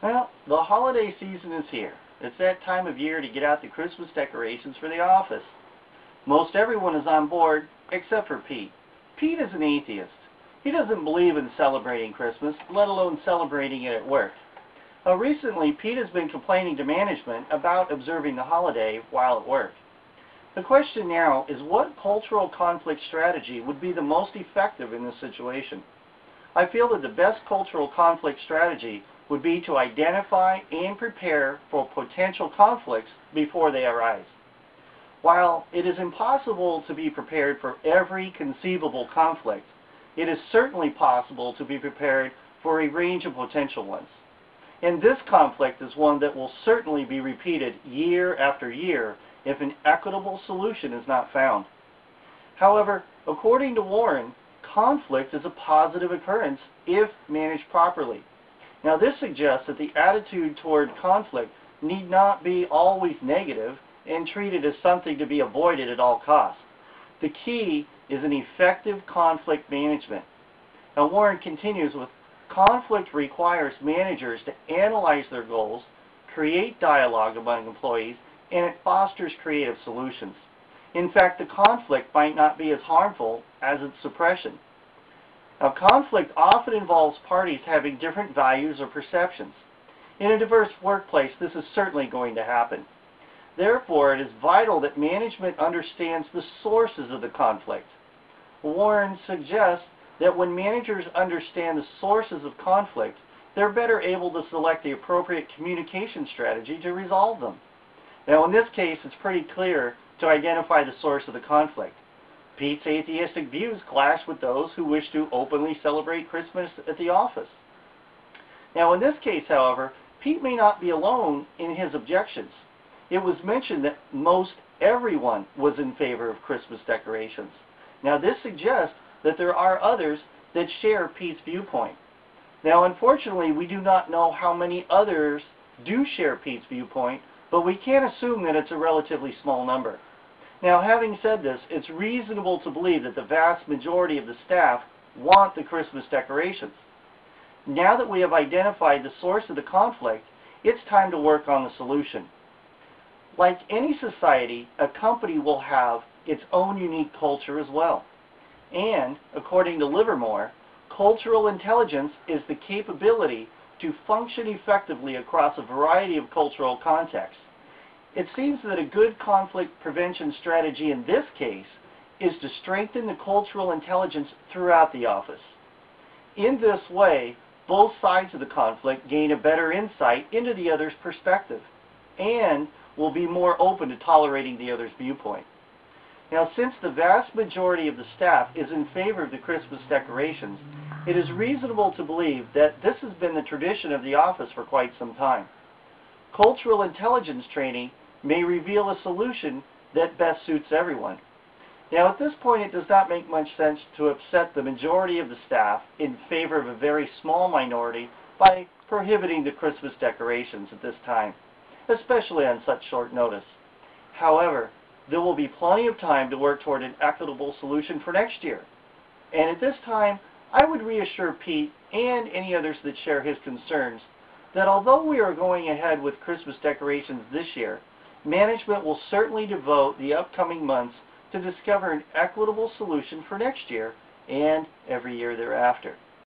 Well, the holiday season is here. It's that time of year to get out the Christmas decorations for the office. Most everyone is on board, except for Pete. Pete is an atheist. He doesn't believe in celebrating Christmas, let alone celebrating it at work. Recently, Pete has been complaining to management about observing the holiday while at work. The question now is, what cultural conflict strategy would be the most effective in this situation? I feel that the best cultural conflict strategy would be to identify and prepare for potential conflicts before they arise. While it is impossible to be prepared for every conceivable conflict, it is certainly possible to be prepared for a range of potential ones. And this conflict is one that will certainly be repeated year after year if an equitable solution is not found. However, according to Warren, conflict is a positive occurrence if managed properly. Now, this suggests that the attitude toward conflict need not be always negative and treated as something to be avoided at all costs. The key is an effective conflict management. Now, Warren continues with, conflict requires managers to analyze their goals, create dialogue among employees, and it fosters creative solutions. In fact, the conflict might not be as harmful as its suppression. Now, conflict often involves parties having different values or perceptions. In a diverse workplace, this is certainly going to happen. Therefore, it is vital that management understands the sources of the conflict. Warren suggests that when managers understand the sources of conflict, they're better able to select the appropriate communication strategy to resolve them. Now, in this case, it's pretty clear to identify the source of the conflict. Pete's atheistic views clash with those who wish to openly celebrate Christmas at the office. Now, in this case, however, Pete may not be alone in his objections. It was mentioned that most everyone was in favor of Christmas decorations. Now, this suggests that there are others that share Pete's viewpoint. Now, unfortunately, we do not know how many others do share Pete's viewpoint, but we can assume that it's a relatively small number. Now, having said this, it's reasonable to believe that the vast majority of the staff want the Christmas decorations. Now that we have identified the source of the conflict, it's time to work on the solution. Like any society, a company will have its own unique culture as well. And, according to Livermore, cultural intelligence is the capability to function effectively across a variety of cultural contexts. It seems that a good conflict prevention strategy in this case is to strengthen the cultural intelligence throughout the office. In this way, both sides of the conflict gain a better insight into the other's perspective and will be more open to tolerating the other's viewpoint. Now, since the vast majority of the staff is in favor of the Christmas decorations, it is reasonable to believe that this has been the tradition of the office for quite some time. Cultural intelligence training may reveal a solution that best suits everyone. Now, at this point, it does not make much sense to upset the majority of the staff in favor of a very small minority by prohibiting the Christmas decorations at this time, especially on such short notice. However, there will be plenty of time to work toward an equitable solution for next year. And at this time, I would reassure Pete and any others that share his concerns that although we are going ahead with Christmas decorations this year, management will certainly devote the upcoming months to discover an equitable solution for next year and every year thereafter.